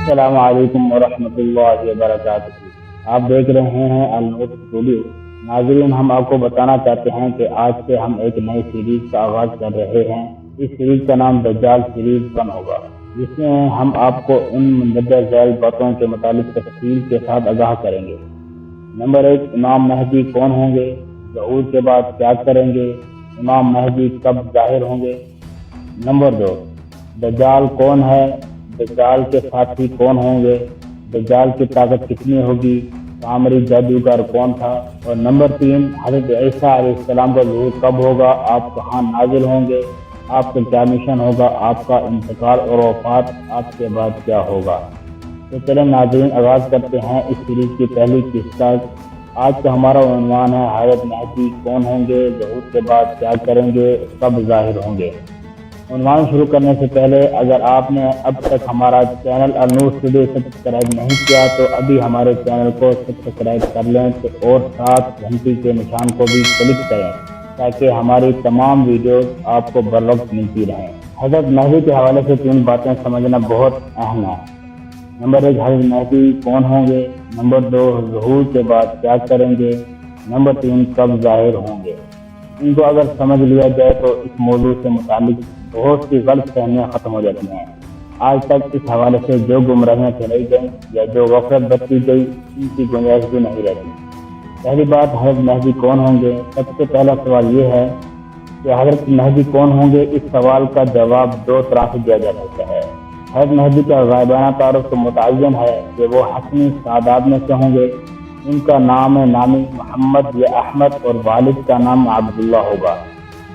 السلام علیکم ورحمۃ اللہ وبرکاتہ۔ آپ دیکھ رہے ہیں النور اسٹوڈیو۔ ناظرین، ہم آپ کو بتانا چاہتے ہیں کہ آج سے ہم ایک نئی سیریز کا آغاز کر رہے ہیں۔ اس سیریز کا نام دجال سیریز 1 ہوگا، جس میں ہم آپ کو ان مندرجہ ذیل باتوں کے متعلق تفصیل کے ساتھ آگاہ کریں گے۔ نمبر 1، امام مہدی کون ہوں گے، ظہور کے بعد کیا کریں گے، امام مہدی کب ظاہر ہوں گے۔ نمبر 2، دجال کون ہے، دجال کے ساتھی کون ہوں گے، دجال کی طاقت کتنی ہوگی، سامری جادوگر کون تھا۔ اور نمبر 3، حضرت عیسیٰ علیہ السلام کا ظہور کب ہوگا، آپ کہاں نازل ہوں گے، آپ کا کیا مشن ہوگا، آپ کا انتقال اور وفات، آپ کے بعد کیا ہوگا۔ تو چلیں ناظرین، آغاز کرتے ہیں اس سیریز کی پہلی قسط۔ آج کا ہمارا عنوان ہے حضرت مہدی کون ہوں گے، ظہور کے بعد کیا کریں گے، کب ظاہر ہوں گے۔ عنوان شروع کرنے سے پہلے اگر آپ نے اب تک ہمارا چینل النور اسٹوڈیو سبسکرائب نہیں کیا تو ابھی ہمارے چینل کو سبسکرائب کر لیں اور ساتھ گھنٹی کے نشان کو بھی کلک کریں تاکہ ہماری تمام ویڈیوز آپ کو بر وقت ملتی رہیں۔ حضرت مہدی کے حوالے سے 3 باتیں سمجھنا بہت اہم ہے۔ نمبر 1، حضرت مہدی کون ہوں گے، نمبر 2، ظہور کے بعد کیا کریں گے، نمبر 3، کب ظاہر ہوں گے۔ ان کو اگر سمجھ لیا جائے تو اس موضوع سے متعلق بہت سی غلط فہمیاں ختم ہو جاتی ہیں۔ آج تک اس حوالے سے جو گمراہیاں پھیلائی گئیں یا جو غفلت برتی گئی، ان کی گنجائش بھی نہیں رہتی۔ پہلی بات، حضرت مہدی کون ہوں گے۔ سب سے پہلا سوال یہ ہے کہ حضرت مہدی کون ہوں گے۔ اس سوال کا جواب 2 طرح سے دیا جا سکتا ہے۔ حضرت مہدی کا غائبانہ تعارف تو متعین ہے کہ وہ حسنی سعادات میں سے ہوں گے۔ ان کا نام نامی محمد یا احمد اور والد کا نام عبداللہ ہوگا۔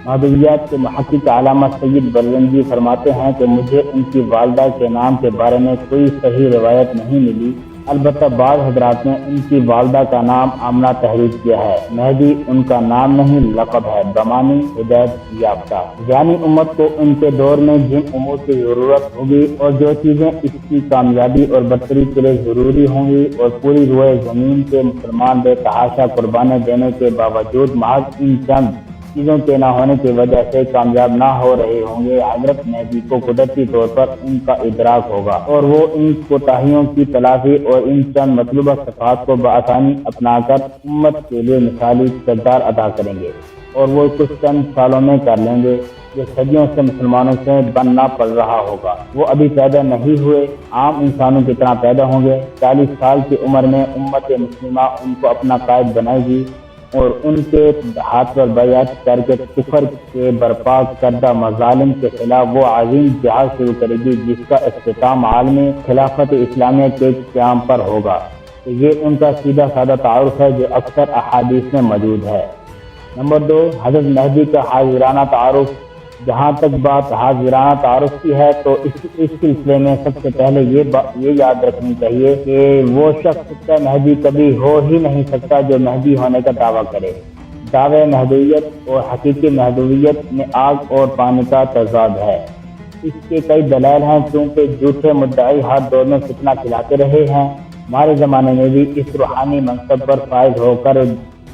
مہدویات کے محقق علامہ سید بلونجی فرماتے ہیں کہ مجھے ان کی والدہ کے نام کے بارے میں کوئی صحیح روایت نہیں ملی، البتہ بعض حضرات نے ان کی والدہ کا نام آمنہ تحریر کیا ہے۔ مہدی ان کا نام نہیں، لقب ہے، بمانی ہدایت یافتہ، یعنی امت کو ان کے دور میں جن امور کی ضرورت ہوگی اور جو چیزیں اس کی کامیابی اور برتری کے لیے ضروری ہوں گی اور پوری روئے زمین کے مسلمان بے تحاشا قربانیں دینے کے باوجود محض ان چند چیزوں کے نہ ہونے کی وجہ سے کامیاب نہ ہو رہے ہوں گے، حضرت مہدی کو قدرتی طور پر ان کا ادراک ہوگا اور وہ ان کوتاہیوں کی تلافی اور ان چند مطلوبہ صفات کو بآسانی اپنا کر امت کے لیے مثالی کردار ادا کریں گے اور وہ کچھ چند سالوں میں کر لیں گے جو صدیوں سے مسلمانوں سے بننا پڑ رہا ہوگا۔ وہ ابھی پیدا نہیں ہوئے، عام انسانوں کی طرح پیدا ہوں گے۔ 40 سال کی عمر میں امت مسلمہ ان کو اپنا قائد بنائے گی اور ان کے ہاتھ پر بیعت کر کے کفر کے برپا کردہ مظالم کے خلاف وہ عظیم جہاد شروع کرے گی جس کا اختتام عالمی خلافت اسلامیہ کے قیام پر ہوگا۔ تو یہ ان کا سیدھا سادہ تعارف ہے جو اکثر احادیث میں موجود ہے۔ نمبر 2، حضرت مہدی کا حاضرانہ تعارف۔ جہاں تک بات حاضرانہ تعارف کی ہے تو اس سلسلے میں سب سے پہلے یہ یاد رکھنی چاہیے کہ وہ شخص مہدی کبھی ہو ہی نہیں سکتا جو مہدی ہونے کا دعویٰ کرے۔ دعوے مہدویت اور حقیقی مہدویت میں آگ اور پانی کا تضاد ہے۔ اس کے کئی دلائل ہیں، کیونکہ جھوٹے مدعی ہر دور میں فتنہ کھلاتے رہے ہیں۔ ہمارے زمانے میں بھی اس روحانی منصب پر فائز ہو کر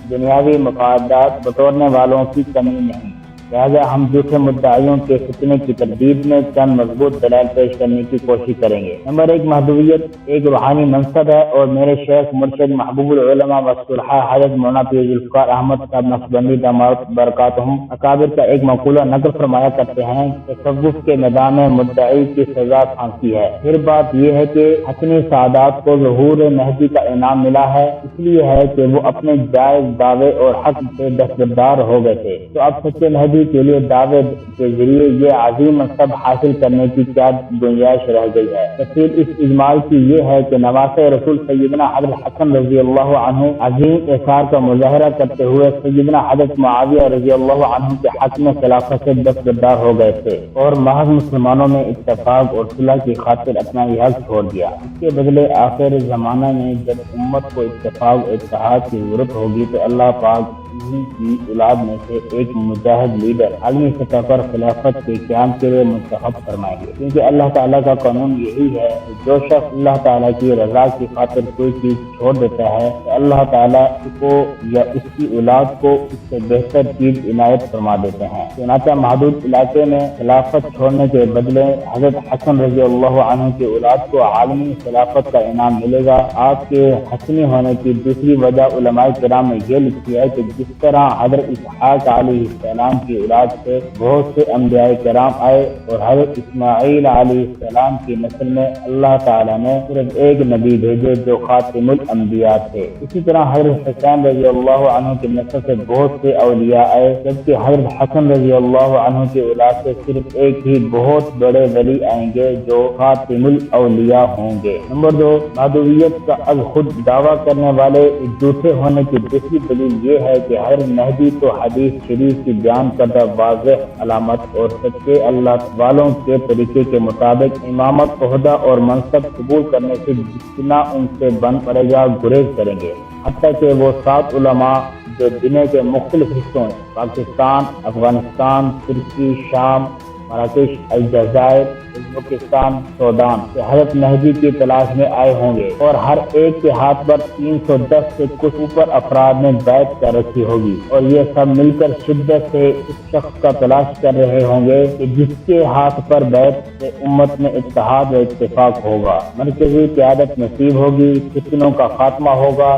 دنیاوی مفادات بٹورنے والوں کی کمی نہیں، لہذا ہم جھوٹے مدعیوں کے فتنے کی تردید میں چند مضبوط دلائل پیش کرنے کی کوشش کریں گے۔ نمبر 1، مہدویت ایک روحانی منصب ہے اور میرے شیخ مرشد محبوب العلماء وصلحاء حضرت مولانا پیر ذوالفقار احمد صاحب نقشبندی دامت برکاتہم اکابر کا ایک مقولہ نقل فرمایا کرتے ہیں کہ تصوف کے میدان میں مدعی کی سزا پھانسی ہے۔ پھر بات یہ ہے کہ حسنی سعادات کو ظہور مہدی کا انعام ملا ہے، اس لیے ہے کہ وہ اپنے جائز دعوے اور حق سے دستبردار ہو گئے تھے۔ تو اب سچے مہدی کے لیے دعوے کے ذریعے یہ عظیم منصب حاصل کرنے کی کیا گنجائش رہ گئی ہے۔ تفصیل اس اجمال کی یہ ہے کہ نواسۂ رسول سیدنا حضرت حسن رضی اللہ عنہ عظیم اثار کا مظاہرہ کرتے ہوئے سیدنا حضرت معاویہ رضی اللہ عنہ کے حق میں خلافت سے دستبردار ہو گئے تھے اور محض مسلمانوں میں اتفاق اور صلح کی خاطر اپنا یہ حق چھوڑ دیا۔ اس کے بدلے آخر زمانہ میں جب امت کو اتفاق و اتحاد کی ضرورت ہوگی تو اللہ پاک انہی کی اولاد میں سے ایک مجاہد لیڈر عالمی سطح پر خلافت کے قیام کے لیے منتخب فرمائیں گے، کیونکہ اللہ تعالیٰ کا قانون یہی ہے کہ جو شخص اللہ تعالیٰ کی رضا کی خاطر کوئی چیز چھوڑ دیتا ہے تو اللہ تعالیٰ اس کو یا اس کی اولاد کو اس سے بہتر چیز عنایت فرما دیتے ہیں۔ چنانچہ محدود علاقے میں خلافت چھوڑنے کے بدلے حضرت حسن رضی اللہ عنہ کی اولاد کو عالمی خلافت کا انعام ملے گا۔ آپ کے حسنی ہونے کی دوسری وجہ علماء کرام نے یہ لکھی ہے کہ جس طرح حضرت اسحاق علیہ السلام کی اولاد سے بہت سے انبیاء کرام آئے اور حضرت اسماعیل علیہ السلام کی نسل میں اللہ تعالیٰ نے صرف ایک نبی بھیجے جو خاتم الانبیاء تھے، اسی طرح حضرت حسین رضی اللہ عنہ کی نسل سے بہت سے اولیاء آئے، جبکہ حضرت حسن رضی اللہ عنہ کی اولاد سے صرف ایک ہی بہت بڑے ولی آئیں گے جو خاتم الاولیاء ہوں گے۔ نمبر 2، مہدویت کا از خود دعویٰ کرنے والے جھوٹے ہونے کی دوسری دلیل یہ ہے کہ حضرت مہدی تو حدیث شریف کی بیان کردہ واضح علامت اور سچے اللہ والوں کے طریقے کے مطابق امامت، عہدہ اور منصب قبول کرنے سے جتنا ان سے بن پڑے گا گریز کریں گے، حتیٰ کہ وہ 7 علماء جو دنیا کے مختلف حصوں پاکستان، افغانستان، ترکی، شام، مراکش، الجزائر، ازبکستان، سودان سے حضرت مہدی کی تلاش میں آئے ہوں گے، اور ہر ایک کے ہاتھ پر 310 سے کچھ اوپر افراد نے بیعت کر رکھی ہوگی، اور یہ سب مل کر شدت سے اس شخص کا تلاش کر رہے ہوں گے کہ جس کے ہاتھ پر بیعت سے امت میں اتحاد و اتفاق ہوگا، مرکزی قیادت نصیب ہوگی، فتنوں کا خاتمہ ہوگا،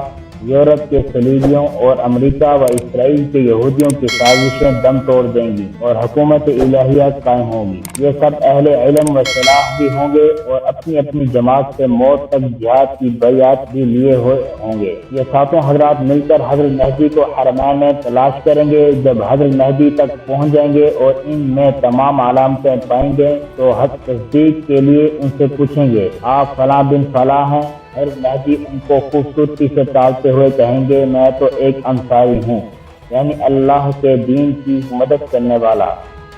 یورپ کے صلیبیوں اور امریکہ و اسرائیل کے یہودیوں کی سازشیں دم توڑ دیں گی اور حکومت الہیات قائم ہوگی۔ یہ سب اہل علم و صلاح بھی ہوں گے اور اپنی اپنی جماعت سے موت تک جہاد کی بیعت بھی لیے ہوئے ہوں گے۔ یہ ساتوں حضرات مل کر حضرت مہدی کو حرمین میں تلاش کریں گے۔ جب حضرت مہدی تک پہنچ جائیں گے اور ان میں تمام علامتیں پائیں گے تو حق تصدیق کے لیے ان سے پوچھیں گے، آپ فلاں بن فلاں ہیں؟ حضرت مہدی ان کو خوبصورتی سے ٹالتے ہوئے کہیں گے، میں تو ایک انصاری ہوں، یعنی اللہ کے دین کی مدد کرنے والا،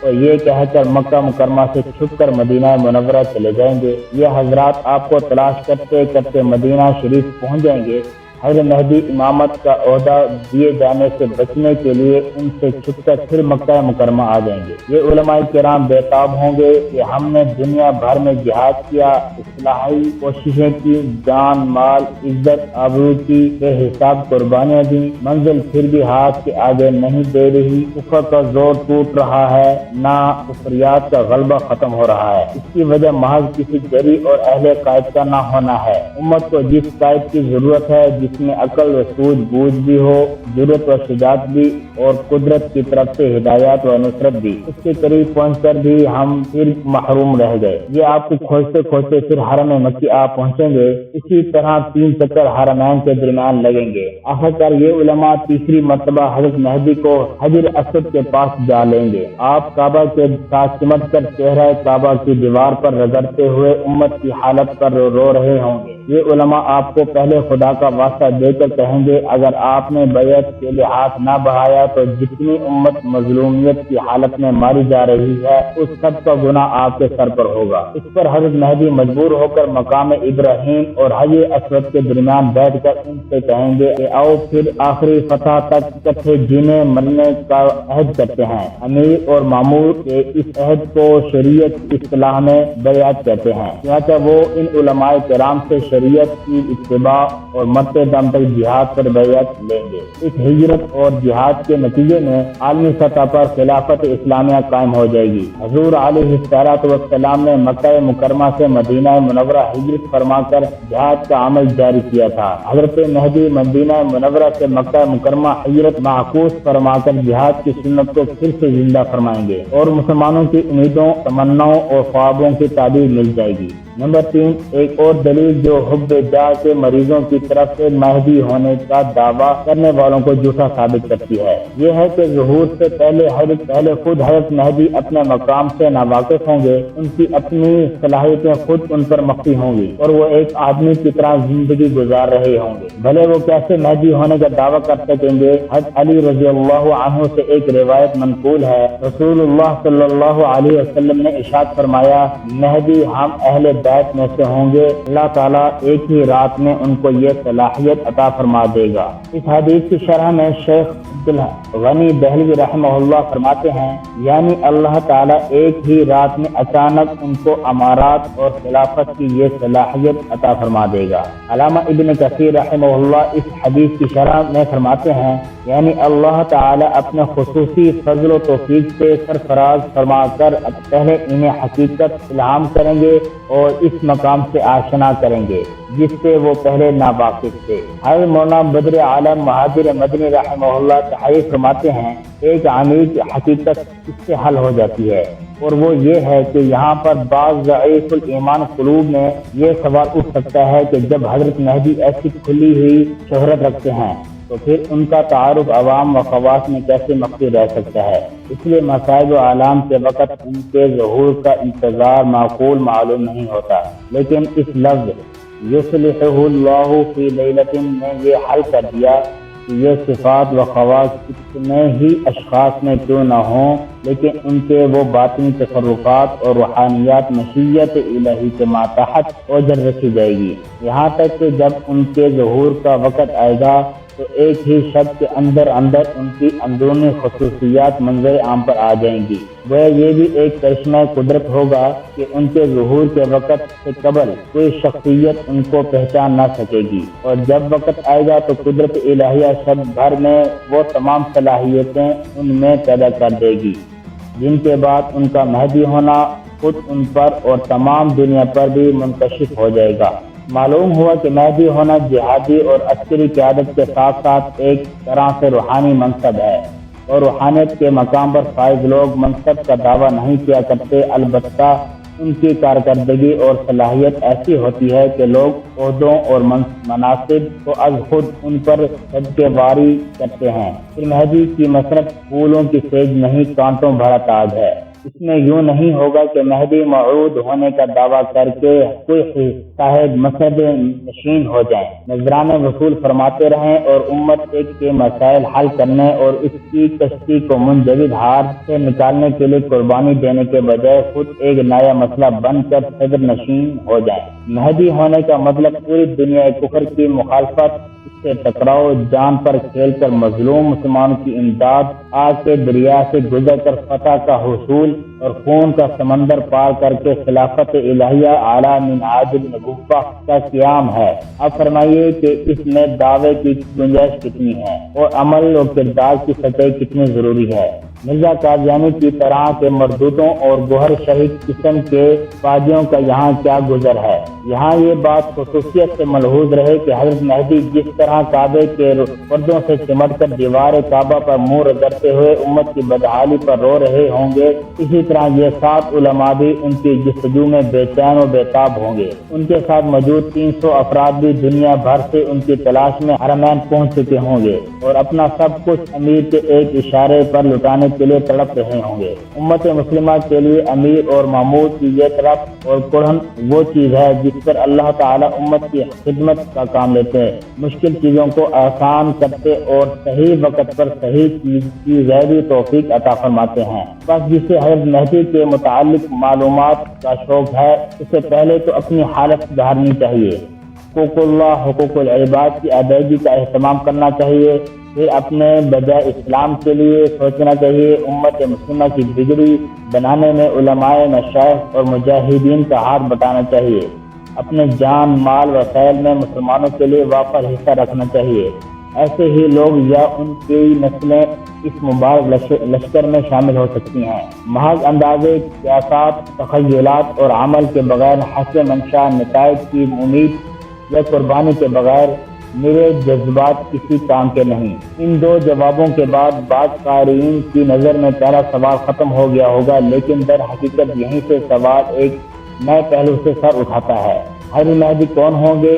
اور یہ کہہ کر مکہ مکرمہ سے چھپ کر مدینہ منورہ چلے جائیں گے۔ یہ حضرات آپ کو تلاش کرتے کرتے مدینہ شریف پہنچ جائیں گے۔ حضرت مہدی امامت کا عہدہ دیے جانے سے بچنے کے لیے ان سے چھپ کر پھر مکہ مکرمہ آ جائیں گے۔ یہ علماء کرام بےتاب ہوں گے کہ ہم نے دنیا بھر میں جہاد کیا، اصلاحی کوششیں کی، جان مال عزت آبرو کی بے حساب قربانیاں دیں، منزل پھر بھی ہاتھ کے آگے نہیں دے رہی، کفر کا زور ٹوٹ رہا ہے، نہ کفریات کا غلبہ ختم ہو رہا ہے۔ اس کی وجہ محض کسی جری اور اہل قائد کا نہ ہونا ہے۔ امت کو جس قائد کی ضرورت ہے، جس میں عقل و سوجھ بوجھ بھی ہو، جرأت و شجاعت بھی، اور قدرت کی طرف سے ہدایات و نصرت بھی، اس کے قریب پہنچ کر بھی ہم پھر محروم رہ گئے۔ یہ آپ کو کھوجتے کھوجتے پھر حرم مکی آپ پہنچیں گے۔ اسی طرح 3 چکر حرمین کے درمیان لگیں گے۔ آخرکار یہ علماء تیسری مرتبہ حضرت مہدی کو حجر اسود کے پاس جا لیں گے۔ آپ کعبہ کے ساتھ چمٹ کر چہرہ کعبہ کی دیوار پر رگڑتے ہوئے امت کی حالت پر رو رہے ہوں گے۔ یہ علماء آپ کو پہلے خدا کا واسطہ دے کر کہیں گے، اگر آپ نے بیعت کے لیے ہاتھ نہ بڑھایا تو جتنی امت مظلومیت کی حالت میں ماری جا رہی ہے اس سب کا گناہ آپ کے سر پر ہوگا۔ اس پر حضرت مہدی مجبور ہو کر مقام ابراہیم اور حجر اسود کے درمیان بیٹھ کر ان سے کہیں گے کہ آؤ پھر آخری فتح تک اکٹھے جینے مرنے کا عہد کرتے ہیں۔ امیر اور مامور کے اس عہد کو شریعت اصطلاح میں بیعت کہتے ہیں۔ چنانچہ وہ ان علماء کرام سے شریعت کی اتباع اور مرتے دم تک جہاد پر بیعت لیں گے۔ اس ہجرت اور جہاد کے نتیجے میں عالمی سطح پر خلافت اسلامیہ قائم ہو جائے گی۔ حضور علیہ السلام نے مکہ مکرمہ سے مدینہ منورہ ہجرت فرما کر جہاد کا عمل جاری کیا تھا۔ حضرت مہدی مدینہ منورہ سے مکہ مکرمہ ہجرت معکوس فرما کر جہاد کی سنت کو پھر سے زندہ فرمائیں گے اور مسلمانوں کی امیدوں، تمناؤں اور خوابوں کی تعبیر مل جائے گی۔ نمبر 3، ایک اور دلیل جو حب جاہ کے مریضوں کی طرف سے مہدی ہونے کا دعویٰ کرنے والوں کو جھوٹا ثابت کرتی ہے، یہ ہے کہ ظہور سے پہلے خود حضرت مہدی اپنے مقام سے ناواقف ہوں گے، ان کی اپنی صلاحیتیں خود ان پر مخفی ہوں گی اور وہ ایک آدمی کی طرح زندگی گزار رہے ہوں گے۔ بھلے وہ کیسے مہدی ہونے کا دعویٰ کر سکیں گے؟ حضرت علی رضی اللہ عنہ سے ایک روایت منقول ہے، رسول اللہ صلی اللہ علیہ وسلم نے ارشاد فرمایا، مہدی ہم اہل بیت میں سے ہوں گے، اللہ تعالیٰ ایک ہی رات میں ان کو یہ صلاحیت صلاحیت عطا فرما دے گا۔ اس حدیث کی شرح میں شیخ عبدالغنی دہلوی رحمہ اللہ فرماتے ہیں، یعنی اللہ تعالیٰ ایک ہی رات میں اچانک ان کو امارات اور خلافت کی یہ صلاحیت عطا فرما دے گا۔ علامہ ابن کثیر رحمہ اللہ اس حدیث کی شرح میں فرماتے ہیں، یعنی اللہ تعالیٰ اپنے خصوصی فضل و توفیق سے سرفراز فرما کر پہلے انہیں حقیقت الہام کریں گے اور اس مقام سے آشنا کریں گے جس سے وہ پہلے ناواقف تھے۔ حضرت مولانا بدر عالم مہاجر مدنی رحمہ اللہ تحریر فرماتے ہیں، ایک عمیق حقیقت اس سے حل ہو جاتی ہے، اور وہ یہ ہے کہ یہاں پر بعض ضعیف الایمان قلوب میں یہ سوال اٹھ سکتا ہے کہ جب حضرت مہدی ایسی کھلی ہوئی شہرت رکھتے ہیں تو پھر ان کا تعارف عوام و خواص میں کیسے مخفی رہ سکتا ہے؟ اس لیے مصائب و اعلام کے وقت ان کے ظہور کا انتظار معقول معلوم نہیں ہوتا، لیکن اس لفظ یصلحہ اللہ فی لیلۃ نے یہ حل کر دیا کہ یہ صفات و خواص کتنے ہی اشخاص میں کیوں نہ ہوں، لیکن ان کے وہ باطنی تصرفات اور روحانیات مشیت الہی کے ماتحت اوجر رکھی جائے گی، یہاں تک کہ جب ان کے ظہور کا وقت آئے گا تو ایک ہی شخص کے اندر ان کی اندرونی خصوصیات منظر عام پر آ جائیں گی۔ وہ یہ بھی ایک کرشمہ قدرت ہوگا کہ ان کے ظہور کے وقت سے قبل کوئی شخصیت ان کو پہچان نہ سکے گی، اور جب وقت آئے گا تو قدرت الہیہ شب بھر میں وہ تمام صلاحیتیں ان میں پیدا کر دے گی جن کے بعد ان کا مہدی ہونا خود ان پر اور تمام دنیا پر بھی منکشف ہو جائے گا۔ معلوم ہوا کہ مہدی ہونا جہادی اور عسکری قیادت کے ساتھ ساتھ ایک طرح سے روحانی منصب ہے، اور روحانیت کے مقام پر فائز لوگ منصب کا دعویٰ نہیں کیا کرتے، البتہ ان کی کارکردگی اور صلاحیت ایسی ہوتی ہے کہ لوگ عہدوں اور مناصب کو از خود ان پر صدقے واری کرتے ہیں۔ پھر مہدی کی مسرت پھولوں کی سیج نہیں، کانٹوں بھرا تاج ہے۔ اس میں یوں نہیں ہوگا کہ مہدی موعود ہونے کا دعویٰ کر کے کوئی صاحب مسند نشین ہو جائیں، نذران وصول فرماتے رہیں اور امت ایک کے مسائل حل کرنے اور اس کی کشتی کو منجمد ہار سے نکالنے کے لیے قربانی دینے کے بجائے خود ایک نیا مسئلہ بن کر صدر نشین ہو جائیں۔ مہدی ہونے کا مطلب پوری دنیا کفر کی مخالفت، اس سے ٹکراؤ، جان پر کھیل کر مظلوم مسلمانوں کی امداد، آگ کے دریا سے گزر کر فتح کا حصول اور خون کا سمندر پار کر کے خلافت الہیہ اعلیٰ من عاجل نبوہ کا قیام ہے۔ اب فرمائیے کہ اس میں دعوے کی گنجائش کتنی ہے اور عمل و کردار کی سطح کتنی ضروری ہے۔ مرزا قادیانی کی طرح کے مردودوں اور گوہر شہید قسم کے فاجیوں کا یہاں کیا گزر ہے؟ یہاں یہ بات خصوصیت سے ملحوظ رہے کہ حضرت مہدی جس طرح کعبے کے پردوں سے چمٹ کر دیوار کعبہ پر منہ رگڑتے ہوئے امت کی بدحالی پر رو رہے ہوں گے، اسی طرح یہ 7 علماء بھی ان کی جستجو میں بے چین و بےتاب ہوں گے۔ ان کے ساتھ موجود 300 افراد بھی دنیا بھر سے ان کی تلاش میں حرمین پہنچ چکے ہوں گے اور اپنا سب کچھ امیر کے ایک اشارے پر لٹانے کے لیے تڑپ رہے ہوں گے۔ امت مسلمہ کے لیے امیر اور معمود کی یہ طرف اور قرن وہ چیز ہے جس پر اللہ تعالی امت کی خدمت کا کام لیتے ہیں، مشکل چیزوں کو آسان کرتے اور صحیح وقت پر صحیح چیز کی غیبی توفیق عطا فرماتے ہیں۔ بس جسے حضرت مہدی کے متعلق معلومات کا شوق ہے، اس سے پہلے تو اپنی حالت سدھارنی چاہیے، حقوق اللہ، حقوق العباد کی ادائیگی کا اہتمام کرنا چاہیے، پھر اپنے بجائے اسلام کے لیے سوچنا چاہیے۔ امت مسلمہ کی بگڑی بنانے میں علماء، مشائخ اور مجاہدین کا ہاتھ بٹانا چاہیے۔ اپنے جان، مال، وسائل میں مسلمانوں کے لیے وافر حصہ رکھنا چاہیے۔ ایسے ہی لوگ یا ان کی نسلیں اس مبارک لشکر میں شامل ہو سکتی ہیں۔ محض اندازے، قیاسات، تخیلات اور عمل کے بغیر، حسب منشا نتائج کی امید یا قربانی کے بغیر میرے جذبات کسی کام کے نہیں۔ ان 2 جوابوں کے بعد بعض قارئین کی نظر میں پہلا سوال ختم ہو گیا ہوگا، لیکن در حقیقت یہیں سے سوال ایک نئے پہلو سے سر اٹھاتا ہے۔ حضرت مہدی کون ہوں گے؟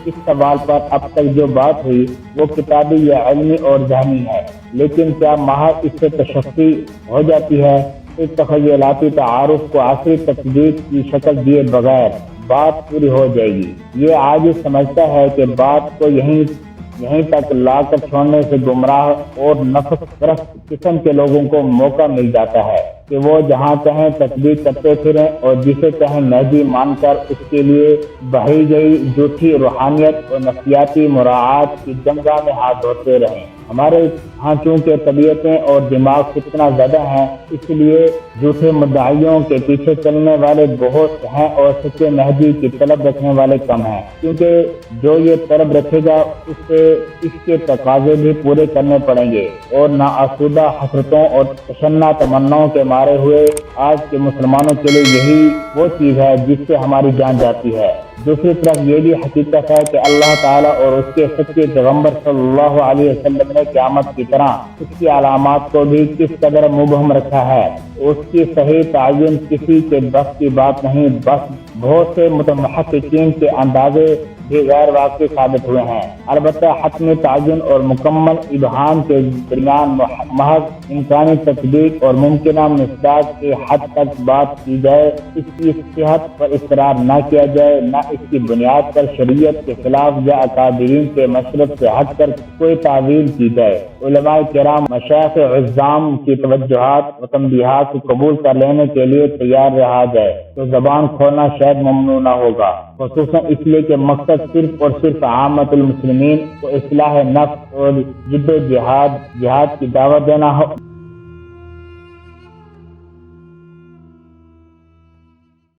اس سوال پر اب تک جو بات ہوئی وہ کتابی یا علمی اور ذہنی ہے، لیکن کیا محض اس سے تشفی ہو جاتی ہے؟ اس تخیلاتی تعارف کو عصری تصدیق کی شکل دیے بغیر بات پوری ہو جائے گی۔ یہ عاجز سمجھتا ہے کہ بات کو یہیں تک لا کر چھوڑنے سے گمراہ اور نفس پرست قسم کے لوگوں کو موقع مل جاتا ہے۔ کہ وہ جہاں چاہیں تسبیح کرتے پھریں اور جسے چاہیں مہدی مان کر اس کے لیے بہی گئی جھوٹی روحانیت اور نفسیاتی مراعات کی جنگاہ میں ہاتھ دھوتے رہیں۔ ہمارے ہاں چونکہ طبیعتیں اور دماغ کتنا زیادہ ہیں، اس لیے جھوٹے مدعیوں کے پیچھے چلنے والے بہت ہیں اور سچے مہدی کی طلب رکھنے والے کم ہیں، کیونکہ جو یہ طلب رکھے گا اس کے تقاضے بھی پورے کرنے پڑیں گے، اور ناآسودہ حسرتوں اور تشنہ تمناؤں کے مارے ہوئے آج کے مسلمانوں کے لیے یہی وہ چیز ہے جس سے ہماری جان جاتی ہے۔ دوسری طرف یہ بھی حقیقت ہے کہ اللہ تعالیٰ اور اس کے سچے پیغمبر صلی اللہ علیہ وسلم نے قیامت کی طرح اس کی علامات کو بھی کس قدر مبہم رکھا ہے، اس کی صحیح تعین کسی کے بس کی بات نہیں، بس بہت سے متمحققین کے اندازے بھی غیر واقعی ثابت ہوئے ہیں۔ البتہ حتمی تعین اور مکمل ابہام کے درمیان محض امکانی تصدیق اور ممکنہ مصداق کی حد تک بات کی جائے، اس کی صحت پر اصرار نہ کیا جائے، نہ اس کی بنیاد پر شریعت کے خلاف یا اکابرین کے مشرب سے ہٹ کر کوئی تعویل کی جائے۔ علماء کرام مشائخ عظام کی توجہات و تنبیہات کو قبول کر لینے کے لیے تیار رہا جائے تو زبان کھولنا شاید ممنوع نہ ہوگا، خصوصاً اس لیے کہ مقصد صرف اور صرف عامت المسلمین کو اصلاح نفس اور جد و جہاد کی دعوت دینا